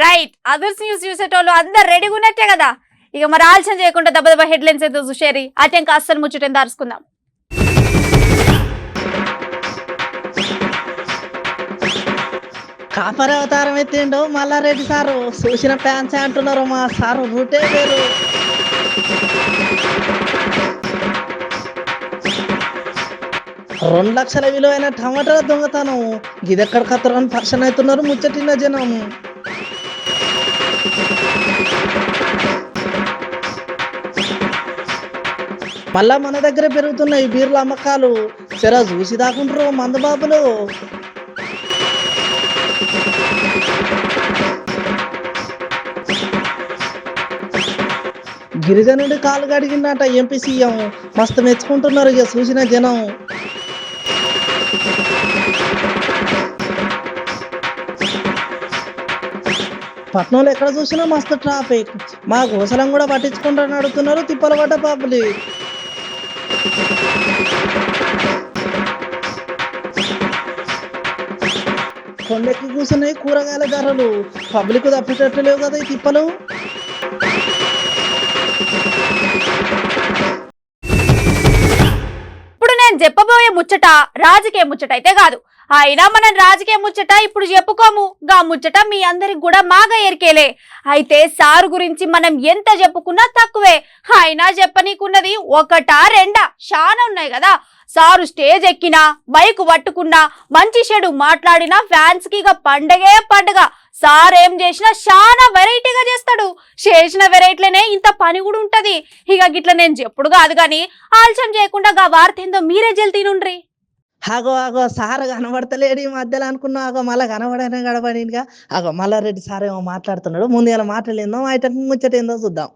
Right others news చూసేటోళ్ళు అందరు రెడీగా ఉన్నట్టే కదా. ఇక మరి ఆలస్యం చేయకుండా దెబ్బ హెడ్లైన్స్ అయితే చూసేరి అటెంక అస్సలు ముచ్చటేం దారుచుకుందాం. కాపరి అవతారం ఎత్తిండు మల్లారెడ్డి సారు. చూసిన ఫ్యాన్స్ అంటున్నారు మా సారు రూటే వేరు. రెండు లక్షల విలువైన టమాటాల దొంగతనం గిదెక్కడ కత్తరని పర్సన్ అవుతున్నారు ముచ్చటిన జనం. మళ్ళా మన దగ్గర పెరుగుతున్నాయి బీర్ల అమ్మకాలు. సరే చూసి దాకుంటారు మందబాబులు. గిరిజనుడి కాలు గడిగిందట ఎంపీ సీఎం. మస్తు మెచ్చుకుంటున్నారు ఇక చూసిన జనం. పట్నంలో ఎక్కడ చూసినా మస్తు ట్రాఫిక్. మా గోసలం కూడా పట్టించుకుంటారని అడుగుతున్నారు తిప్పల పడ్డ పబ్లిక్. కొండెక్కి కూర్చున్నాయి కూరగాయల ధరలు. పబ్లిక్ తప్పేటట్టు లేవు కదా ఈ తిప్పలు. ఇప్పుడు నేను చెప్పబోయే ముచ్చట రాజకీయ ముచ్చట అయితే కాదు. అయినా మనం రాజకీయ ముచ్చట ఇప్పుడు చెప్పుకోము. గా ముచ్చట మీ అందరికి కూడా మాగా ఎరికేలే. అయితే సారు గురించి మనం ఎంత చెప్పుకున్నా తక్కువే. అయినా చెప్పనీకున్నది ఒకటా రెండా చాలా ఉన్నాయి కదా. సారు స్టేజ్ ఎక్కినా మైకు పట్టుకున్నా మంచి చెడు మాట్లాడినా ఫ్యాన్స్ కి ఇక పండగే పండగ. సార్ ఏం చేసినా చాలా వెరైటీగా చేస్తాడు. చేసిన వెరైటీలనే ఇంత పని కూడా ఉంటది. ఇక గిట్ల నేను చెప్పుడు కాదు కానీ ఆలస్యం చేయకుండా గా వార్త ఏందో మీరే జల్తీనుండ్రి. ఆగో సార్ కనబడతలేడు ఈ మధ్యలో అనుకున్నా. మళ్ళీ కనబడనే గడపడిగా. మల్లారెడ్డి సార్ ఏమో మాట్లాడుతున్నాడు. ముందు ఇలా మాట్లాడలేందో ఐటమ్ ముచ్చట ఏందో చూద్దాం.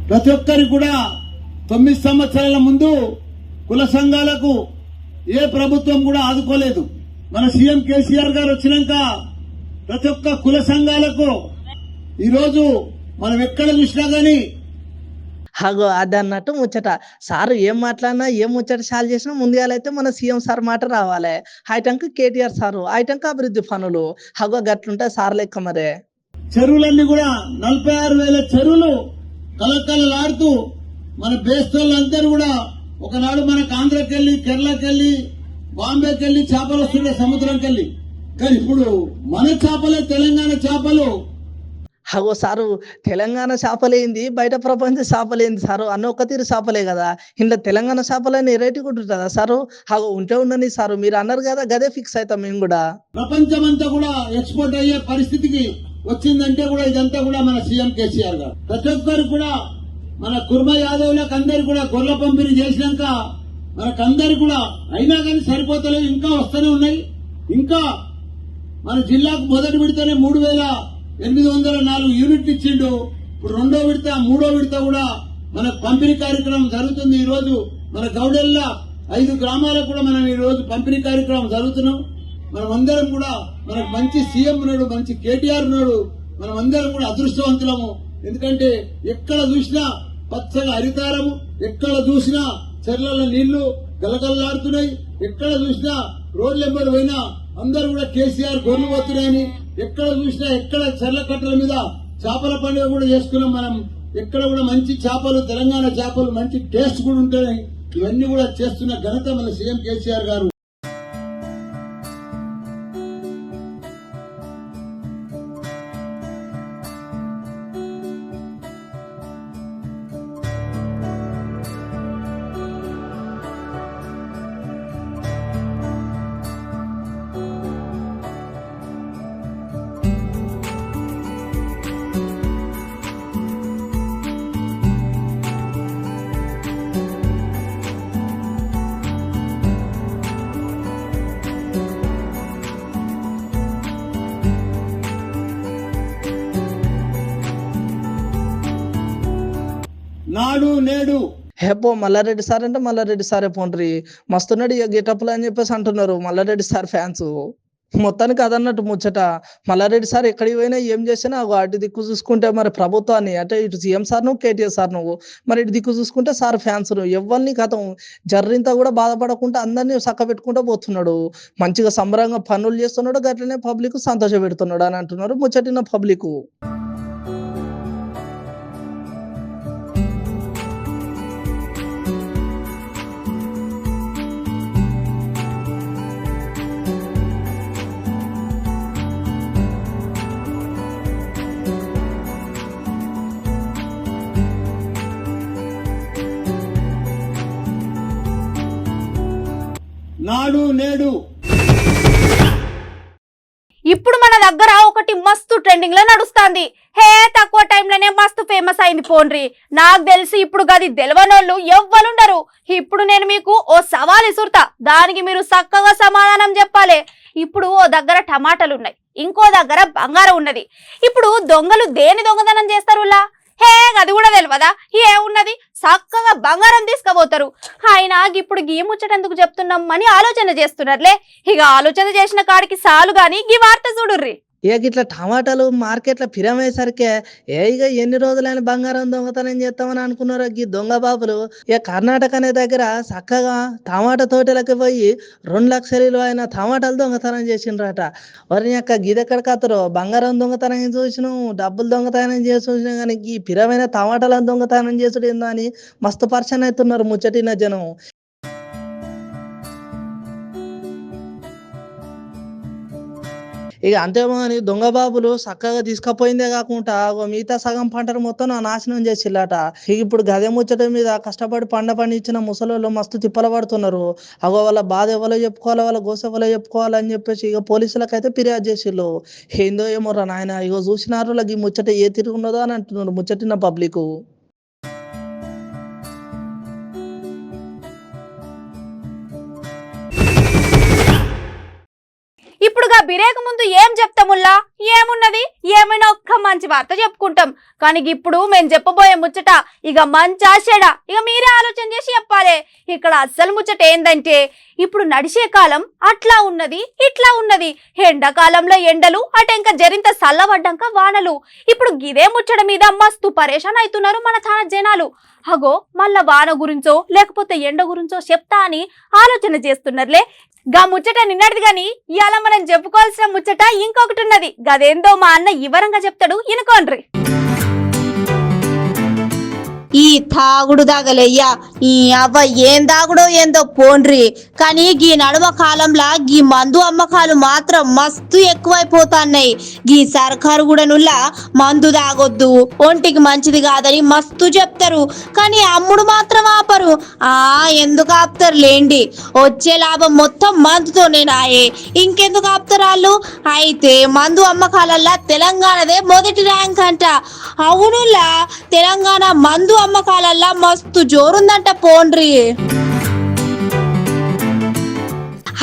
ప్రతి ఒక్కరికి కూడా 9 సంవత్సరాల ముందు కుల సంఘాలకు ఏ ప్రభుత్వం కూడా ఆదుకోలేదు. మన సీఎం కేసీఆర్ గారు వచ్చినాక ప్రతి ఒక్క కుల సంఘాలకు ఈరోజు మనం ఎక్కడ చూసినా గానీ అది అన్నట్టు ముచ్చట. సార్ ఏం మాట్లాడినా ఏం ముచ్చట సాల్వ్ చేసినా ముందుగాలైతే మన సీఎం సార్ మాట రావాలి. ఐటంక్ కేటీఆర్ సారు, ఐటంక్ అభివృద్ధి పనులు. గట్లుంటాయి సార్ లెక్క. మరే చెరువులన్నీ కూడా 46,000 చెరువులు కలకలలాడుతూ మన బేస్తోళ్ళందరూ కూడా ఒకనాడు మనకు ఆంధ్రకెళ్ళి కేరళకెళ్ళి బాంబేకెళ్ళి చేపలు వస్తుండే సముద్రంకెళ్ళి. కానీ ఇప్పుడు మన చేపలే తెలంగాణ చేపలు. సారు తెలంగాణ చేపలేంది బయట ప్రపంచ చేపలేంది సారు అన్న ఒక్క తీరు చేపలే కదా. ఇంట్లో తెలంగాణ చేపలని రేటు ఉంటుందా సారు? ఉంటే ఉండని సారు. మీరు అన్నారు కదా గదే ఫిక్స్ అవుతాం మేము కూడా. ప్రపంచమంతా కూడా ఎక్స్పోర్ట్ అయ్యే పరిస్థితికి వచ్చిందంటే కూడా ఇదంతా కూడా మన సీఎం కేసీఆర్ గారు. ప్రతి ఒక్కరు కూడా మన కుర్మ యాదవ్లకు అందరు కూడా గొర్రెల పంపిణీ చేసినాక మనకందరు కూడా అయినా కానీ సరిపోతలేవు, ఇంకా వస్తూనే ఉన్నాయి. ఇంకా మన జిల్లాకు మొదటి విడతనే 3,804 యూనిట్లు ఇచ్చిండు. ఇప్పుడు రెండో విడత మూడో విడత కూడా మన పంపిణీ కార్యక్రమం జరుగుతుంది. ఈ రోజు మన గౌడెల్లా 5 గ్రామాలకు కూడా మనం ఈ రోజు పంపిణీ కార్యక్రమం జరుగుతున్నాం. మనం అందరం కూడా మనకు మంచి సీఎం ఉన్నాడు, మంచి కేటీఆర్ ఉన్నాడు. మనం అందరం కూడా అదృష్టవంతులము. ఎందుకంటే ఎక్కడ చూసినా పచ్చగా హరితారము, ఎక్కడ చూసినా చెర్లలో నీళ్లు గలగలలాడుతున్నాయి, ఎక్కడ చూసినా రోడ్ల వెంబడి పోయినా అందరూ కూడా కేసీఆర్ గొర్రెలు పోతున్నాయని, ఎక్కడ చూసినా ఎక్కడ చెర్ల కట్టల మీద చేపల పండుగ కూడా చేసుకున్నాం మనం. ఎక్కడ కూడా మంచి చేపలు, తెలంగాణ చేపలు మంచి టేస్ట్ కూడా ఉంటాయి. ఇవన్నీ కూడా చేస్తున్న ఘనత మన సీఎం కేసీఆర్ గారు. నాడు నేడు హెప్పో మల్లారెడ్డి సార్ అంటే మల్లారెడ్డి సారే పోండ్రి. మస్తున్నాడు ఇక గెటప్లు అని చెప్పేసి అంటున్నారు మల్లారెడ్డి సార్ ఫ్యాన్స్. మొత్తానికి అదన్నట్టు ముచ్చట. మల్లారెడ్డి సార్ ఎక్కడికి పోయినా ఏం చేసినా అటు దిక్కు చూసుకుంటే మరి ప్రభుత్వాన్ని అంటే ఇటు సీఎం సార్ నువ్వు, కేటీఆర్ సార్ నువ్వు, మరి ఇటు దిక్కు చూసుకుంటే సార్ ఫ్యాన్స్ ఎవరిని కథం జర్రింత కూడా బాధపడకుండా అందరినీ చక్క పెట్టుకుంటూ పోతున్నాడు. మంచిగా సంబరంగా పనులు చేస్తున్నాడు, గట్లనే పబ్లిక్ సంతోష పెడుతున్నాడు అని అంటున్నారు ముచ్చటిన పబ్లిక్. నాడు నేడు ఇప్పుడు మన దగ్గర ఒకటి మస్తు ట్రెండింగ్ లో నడుస్తుంది. హే తక్కువ టైంలోనే మస్తు ఫేమస్ అయింది పోన్రి. నాకు తెలిసి ఇప్పుడు గది తెలవనోళ్ళు ఎవ్వరుండరు. ఇప్పుడు నేను మీకు ఓ సవాల్ ఇసురుతా, దానికి మీరు చక్కగా సమాధానం చెప్పాలి. ఇప్పుడు ఓ దగ్గర టమాటాలు ఉన్నాయి, ఇంకో దగ్గర బంగారం ఉన్నది. ఇప్పుడు దొంగలు దేని దొంగతనం చేస్తారులా? హే అది కూడా తెలియదా? ఏమున్నది, చక్కగా బంగారం తీసుకుపోతారు. ఆయన ఇప్పుడు గీ ముచ్చటెందుకు చెప్తున్నాం అని ఆలోచన చేస్తున్నారులే. ఇక ఆలోచన చేసిన కాడికి సాలు గాని గీ వార్త చూడుర్రి. ఇక ఇట్లా టమాటాలు మార్కెట్లో పిరమయ్యేసరికే ఇక ఎన్ని రోజులైన బంగారం దొంగతనం చేస్తామని అనుకున్నారు ఈ దొంగ బాబులు. ఇక కర్ణాటక అనే దగ్గర చక్కగా టమాటా తోటలకి పోయి 2 లక్షల విలువైన టమాటాలు దొంగతనం చేసిండ్రట. వరి యొక్క గిదెక్కడ కత్తరు బంగారం దొంగతనం చూసినాం, డబ్బులు దొంగతనం చేసి చూసినాం, కానీ ఈ పిరమైన టమాటాలను దొంగతనం చేసుడు ఏందో అని మస్తు పరిచయం అవుతున్నారు ముచ్చటిన జనం. ఇక అంతేమో అని దొంగ బాబులు చక్కగా తీసుకుపోయిందే కాకుండా మిగతా సగం పంటను మొత్తం నాశనం చేసిల్లట. ఇక ఇప్పుడు గదే ముచ్చట మీద కష్టపడి పండించిన ముసలోళ్ళు మస్తు తిప్పలు పడుతున్నారు. వాళ్ళ బాధ ఎవరో చెప్పుకోవాలి, వాళ్ళ గోస ఎవరో చెప్పుకోవాలని చెప్పేసి ఇక పోలీసులకైతే ఫిర్యాదు చేసిళ్ళు. ఏందో ఏమో రా నాయన, ఇగో చూసినారు ఈ ముచ్చట ఏ తిరుగున్నదో అని అంటున్నారు ముచ్చటిన పబ్లిక్. ఇప్పుడుగా బిరేక ముందు ఏం చెప్తాముల్లా? ఏమున్నది, ఏమైనా ఒక్క మంచి వార్త చెప్పుకుంటాం. కానీ ఇప్పుడు మేము చెప్పబోయే ముచ్చట ఇక మంచి ఆశడా, ఇక మీరే ఆలోచన చేసి చెప్పాలి. ఇక్కడ అస్సలు ముచ్చట ఏందంటే, ఇప్పుడు నడిచే కాలం అట్లా ఉన్నది, ఇట్లా ఉన్నది. ఎండాకాలంలో ఎండలు, అటెంక జరింత చల్లబడ్డాక వానలు. ఇప్పుడు గిదే ముచ్చట మీద మస్తు పరేషాన్ అవుతున్నారు మన చాలా జనాలు. అగో మళ్ళా వాన గురించో లేకపోతే ఎండ గురించో చెప్తా అని ఆలోచన చేస్తున్నారులే. గా ముచ్చట నిన్నటిది గాని ఇవాళ మనం చెప్పుకోవాల్సిన ముచ్చట ఇంకొకటి ఉన్నది. గదేందో మా అన్న వివరంగా చెప్తాడు, ఇనుకోండ్రి. ఈ తాగుడు దాగలయ్యా, ఈ అవ్వ ఏం దాగుడో ఏందో పోండ్రి. కానీ గీ నడుమ కాలంలో గీ మందు అమ్మకాలు మాత్రం మస్తు ఎక్కువైపోతాన్నాయి. గీ సర్కారు కూడా నుల్లా మందు దాగొద్దు, ఒంటికి మంచిది కాదని మస్తు చెప్తారు, కానీ అమ్ముడు మాత్రం ఆపరు. ఎందుకు ఆపుతారు లేండి, వచ్చే లాభం మొత్తం మందుతోనేనాయే, ఇంకెందుకు ఆపుతారు వాళ్ళు. అయితే మందు అమ్మకాలల్లా తెలంగాణదే మొదటి ర్యాంక్ అంట. అవునులా, తెలంగాణ మందు అమ్మకాలల్లా మస్తు జోరుందంట పోండ్రి.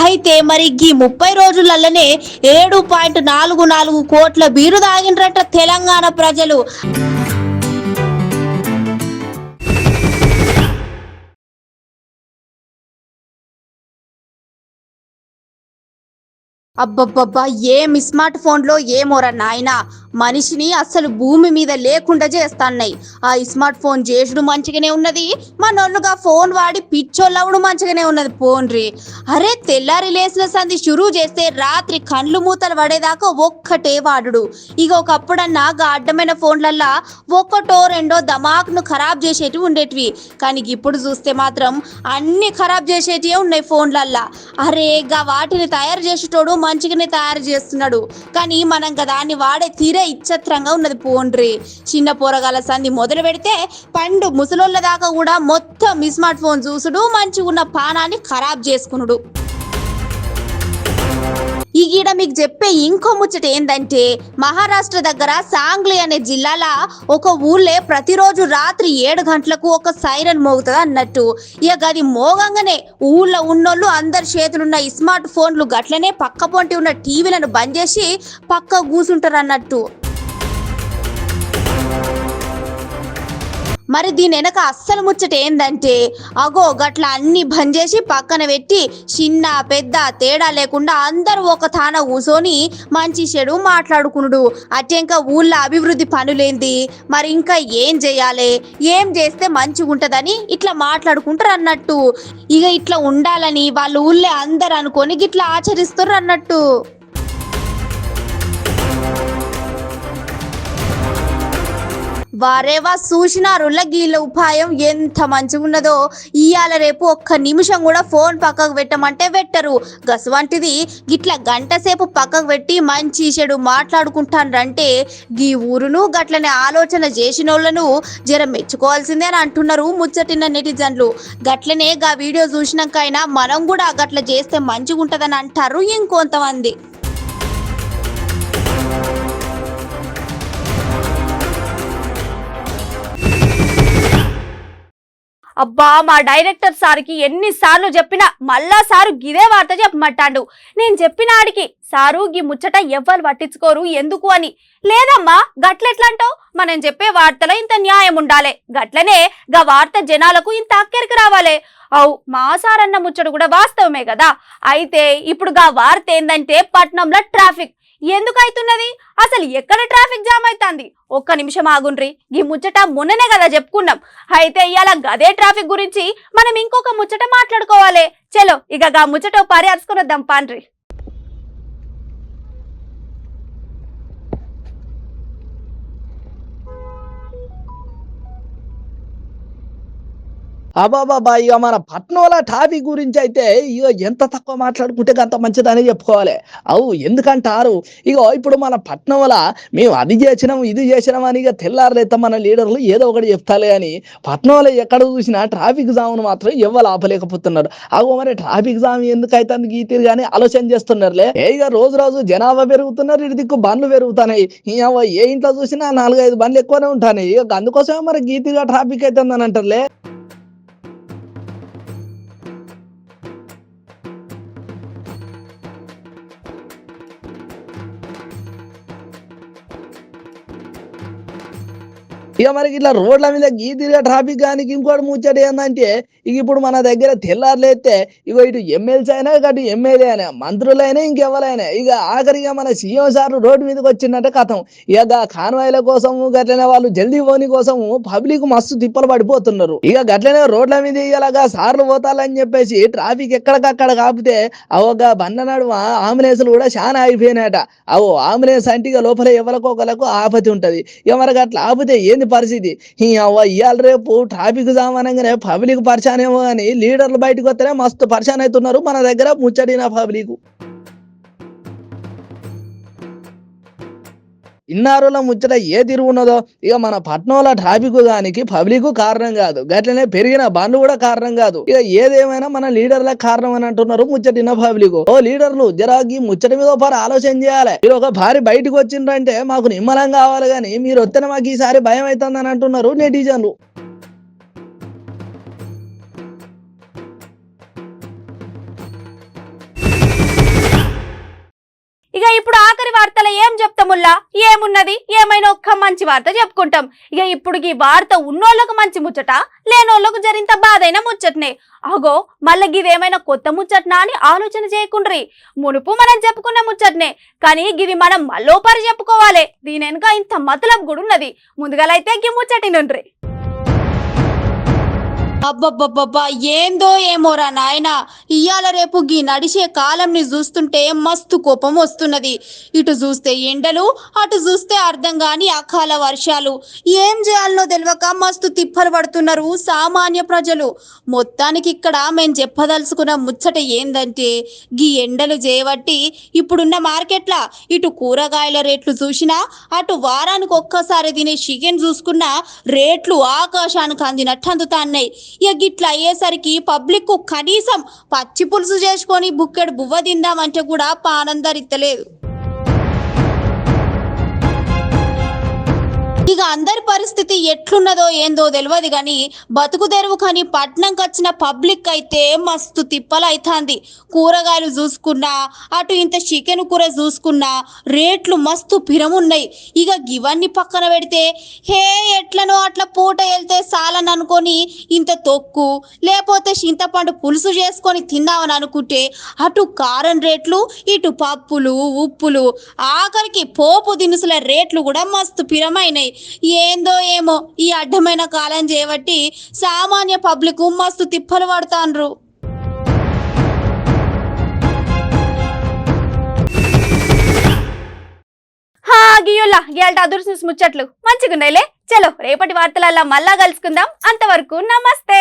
అయితే మరి ఈ 30 రోజులలోనే 7.44 కోట్ల బీరు తాగిండ్రట తెలంగాణ ప్రజలు. అబ్బబ్బబ్బా, ఏం స్మార్ట్ ఫోన్లో ఏమోరా నాయనా, మనిషిని అసలు భూమి మీద లేకుండా చేస్తాన్నాయి. ఆ స్మార్ట్ ఫోన్ చేసుడు మంచిగానే ఉన్నది, మనోళ్ళుగా ఫోన్ వాడి పిచ్చోళ్ళవుడు మంచిగానే ఉన్నది పోన్రి. అరే తెల్లారి లేసిన సంధి షురూ చేస్తే రాత్రి కండ్లు మూతలు పడేదాకా ఒక్కటే వాడుడు. ఇక ఒకప్పుడన్నా అడ్డమైన ఫోన్లల్లా ఒక్కటో రెండో దమాక్ను ఖరాబ్ చేసేటివి ఉండేటివి, కానీ ఇప్పుడు చూస్తే మాత్రం అన్ని ఖరాబ్ చేసేటివే ఉన్నాయి ఫోన్లల్లా. అరే గా వాటిని తయారు చేసేటోడు మంచిగానే తయారు చేస్తున్నాడు, కానీ మనం దాన్ని వాడే తీరే ఇచ్చత్రంగా ఉన్నది పోండ్రి. చిన్న పోరగాల సంధి మొదలు పెడితే పండు ముసలోళ్ళ దాకా కూడా మొత్తం స్మార్ట్ ఫోన్ చూసుడు, మంచిగా ఉన్న పానాన్ని ఖరాబ్ చేసుకునుడు. ఈ గీడ మీకు చెప్పే ఇంకో ముచ్చట ఏందంటే, మహారాష్ట్ర దగ్గర సాంగ్లీ అనే జిల్లాల ఒక ఊళ్ళే ప్రతిరోజు రాత్రి 7 గంటలకు ఒక సైరన్ మోగుతుంది అన్నట్టు. ఇక అది మోగంగానే ఊళ్ళో ఉన్నోళ్ళు అందరి చేతులున్న స్మార్ట్ ఫోన్లు గట్లనే పక్క పొంటి ఉన్న టీవీలను బంద్ చేసి పక్క కూసుంటారు అన్నట్టు. మరి దీని వెనక అస్సలు ముచ్చట ఏందంటే అగో గట్ల అన్ని బంద్ చేసి పక్కన పెట్టి చిన్న పెద్ద తేడా లేకుండా అందరూ ఒక తాన కూసోని మంచి చెడు మాట్లాడుకునుడు. అటెంక ఊళ్ళో అభివృద్ధి పనులేంది, మరి ఇంకా ఏం చేయాలి, ఏం చేస్తే మంచిగా ఉంటదని ఇట్లా మాట్లాడుకుంటారు అన్నట్టు. ఇక ఇట్లా ఉండాలని వాళ్ళు ఊళ్ళో అందరు అనుకొని గిట్లా ఆచరిస్తారు అన్నట్టు. వారేవా చూసినారుల గీళ్ళ ఉపాయం ఎంత మంచిగా ఉన్నదో. ఇయాల రేపు ఒక్క నిమిషం కూడా ఫోన్ పక్కకు పెట్టమంటే పెట్టరు. గసవంటిది గిట్ల గంట సేపు పక్కకు పెట్టి మంచి చెడు మాట్లాడుకుంటారంటే గీ ఊరును గట్లనే ఆలోచన చేసినోళ్లను జర మెచ్చుకోవాల్సిందే అని అంటున్నారు ముచ్చటిన నెటిజన్లు. గట్లనే గా వీడియో చూసినాకైనా మనం కూడా గట్ల చేస్తే మంచిగా ఉంటదని అంటారు ఇంకొంతమంది. అబ్బా మా డైరెక్టర్ సార్కి ఎన్నిసార్లు చెప్పినా మళ్ళా సారు గిదే వార్త చెప్పమంటాడు. నేను చెప్పిన ఆడికి సారు గీ ముచ్చట ఎవ్వరు పట్టించుకోరు ఎందుకు అని. లేదమ్మా గట్లెట్లంటావు, మనం చెప్పే వార్తలో ఇంత న్యాయం ఉండాలి, గట్లనే గా వార్త జనాలకు ఇంత అక్కరికి రావాలి. అవు మా సార్ అన్న ముచ్చట కూడా వాస్తవమే కదా. అయితే ఇప్పుడు గా వార్త ఏందంటే పట్నంలో ట్రాఫిక్ ఎందుకు అవుతున్నది, అసలు ఎక్కడ ట్రాఫిక్ జామ్ అవుతుంది. ఒక్క నిమిషం ఆగుండ్రి, ఈ ముచ్చట మొన్ననే కదా చెప్పుకున్నాం. అయితే ఇవాళ గదే ట్రాఫిక్ గురించి మనం ఇంకొక ముచ్చట మాట్లాడుకోవాలి. చలో ఇక గా ముచ్చట పరిహరించుకుని వద్దాం పాండ్రి. అబాబాబా ఇక మన పట్నంలో ట్రాఫిక్ గురించి అయితే ఇక ఎంత తక్కువ మాట్లాడుకుంటే అంత మంచిదని చెప్పుకోవాలి. అవు ఎందుకంటారు, ఇగో ఇప్పుడు మన పట్నంలో మేము అది చేసినాం ఇది చేసినాం అని ఇక తెల్లారులైతే మన లీడర్లు ఏదో ఒకటి చెప్తాలే అని పట్నంలో ఎక్కడ చూసినా ట్రాఫిక్ జామ్ను మాత్రం ఎవరు ఆపలేకపోతున్నారు. అగో మరి ట్రాఫిక్ జామ్ ఎందుకు అవుతుంది గీతీరు కానీ ఆలోచన చేస్తున్నారులే. ఇక రోజు రోజు జనాభా పెరుగుతున్నారు, ఇటు దిక్కు బండ్లు పెరుగుతున్నాయి. ఏ ఇంట్లో చూసినా 4-5 బండ్లు ఎక్కువనే ఉంటాయి. ఇక అందుకోసమే మరి గీతీగా ట్రాఫిక్ అవుతుందని అంటారులే. ఇక మనకి ఇట్లా రోడ్ల మీద గీతిగా ట్రాఫిక్ కానీ ఇంకోటి ముచ్చట ఏంటంటే ఇక ఇప్పుడు మన దగ్గర తెల్లారులేస్తే ఇగో ఇటు ఎమ్మెల్సీ అయినా అటు ఎమ్మెల్యే అయినా మంత్రులైనా ఇంకెవరైనా ఇక ఆఖరిగా మన సీఎం సార్ రోడ్డు మీదకి వచ్చిందంటే కథం. ఇక కాన్వాయ్ల కోసము గట్లనే వాళ్ళు జల్దీ పోని కోసము పబ్లిక్ మస్తు తిప్పలు పడిపోతున్నారు. ఇక గట్లనే రోడ్ల మీద ఇలాగా సార్లు పోతాలని చెప్పేసి ట్రాఫిక్ ఎక్కడికక్కడ కాపితే అవగా బండనాడు అంబులెన్స్లు కూడా చాలా అయిపోయినాయట. అంబులెన్స్ అంటే ఇక లోపల ఎవరికొకలకు ఆపతి ఉంటది. ఇక మనకు అట్లా ఆపితే ఏంది పరిస్థితి. ఇవాళ రేపు ట్రాఫిక్ జామ్ అనగానే పబ్లిక్ పరిశాన్ ఏమో అని లీడర్లు బయటకు వస్తేనే మస్తు పరిశాన్ అవుతున్నారు మన దగ్గర ముచ్చడిన పబ్లిక్. ఇన్నారుల ముచ్చట ఏ తిరుగు ఉన్నదో. ఇక మన పట్నంలో ట్రాఫిక్ దానికి పబ్లిక్ కారణం కాదు, గట్లనే పెరిగిన బండ్లు కూడా కారణం కాదు. ఇక ఏదేమైనా మన లీడర్ల కారణం అని అంటున్నారు ముచ్చటిన పబ్లిక్. లీడర్లు జరాగి ముచ్చట మీద ఒకసారి ఆలోచన చేయాలి. మీరు ఒక భారీ బయటకు వచ్చిండ్రంటే మాకు నిమ్మలం కావాలి కానీ మీరు వస్తేనే మాకు ఈసారి భయం అవుతుందని అంటున్నారు నెటిజన్లు. ఇక ఇప్పుడు ఆఖరి వార్తలో ఏం చెప్తాముల్లా, ఏమున్నది, ఏమైనా ఒక్క మంచి వార్త చెప్పుకుంటాం. ఇక ఇప్పుడు ఈ వార్త ఉన్నోళ్ళకు మంచి ముచ్చట, లేనోళ్ళకు జరింత బాధైన ముచ్చటనే. అగో మళ్ళీ గిదేమైనా కొత్త ముచ్చటనా అని ఆలోచన చేయకుండ్రి. మునుపు మనం చెప్పుకున్న ముచ్చటనే, కానీ గిది మనం మళ్ళోపరి చెప్పుకోవాలి. దీని వెనుక ఇంత మతలబ్ కూడా ఉన్నది. ముందుగాలైతే గి ముచ్చటినుండ్రి. అబ్బబ్బబ్బబ్బా ఏందో ఏమోరా నాయనా, ఇయ్యాల రేపు గీ నడిచే కాలంని చూస్తుంటే మస్తు కోపం వస్తున్నది. ఇటు చూస్తే ఎండలు, అటు చూస్తే అర్థం కాని అకాల వర్షాలు. ఏం చేయాలనో తెలియక మస్తు తిప్పలు పడుతున్నారు సామాన్య ప్రజలు. మొత్తానికి ఇక్కడ మేము చెప్పదలుచుకున్న ముచ్చట ఏందంటే గీ ఎండలు చేయబట్టి ఇప్పుడున్న మార్కెట్ల ఇటు కూరగాయల రేట్లు చూసినా, అటు వారానికి ఒక్కసారి తినే చికెన్ చూసుకున్నా రేట్లు ఆకాశానికి అందినట్టు అందుతాన్నాయి. ఇక గిట్లా అయ్యేసరికి పబ్లిక్ కనీసం పచ్చి పులుసు చేసుకొని బుక్కెడు బువ్వ తిందామంటే కూడా పానందరిత్తలేదు. ఇక ఇక అందరి పరిస్థితి ఎట్లున్నదో ఏందో తెలియదు కానీ బతుకు తెరువు కానీ పట్నంకి వచ్చిన పబ్లిక్ అయితే మస్తు తిప్పలైతాంది. కూరగాయలు చూసుకున్నా అటు ఇంత చికెన్ కూర చూసుకున్నా రేట్లు మస్తు పిరమున్నాయి. ఇక ఇవన్నీ పక్కన పెడితే హే ఎట్లనో అట్లా పూట వెళ్తే సాలని అనుకొని ఇంత తొక్కు లేకపోతే చింతపండు పులుసు చేసుకొని తిందామని అనుకుంటే అటు కారం రేట్లు ఇటు పప్పులు ఉప్పులు ఆఖరికి పోపు దినుసుల రేట్లు కూడా మస్తు పిరమైనాయి. ఏందో ఏమో ఈ అడ్డమైన కాలం చేయబట్టి సామాన్య పబ్లిక్ మస్తు తిప్పలు పడతాండ్రు. గియోలా ఇయాల్ట అదుర్సు ముచ్చట్లు మంచిగున్నాయిలే. చలో రేపటి వార్తలల్లా మళ్ళా కలుసుకుందాం. అంతవరకు నమస్తే.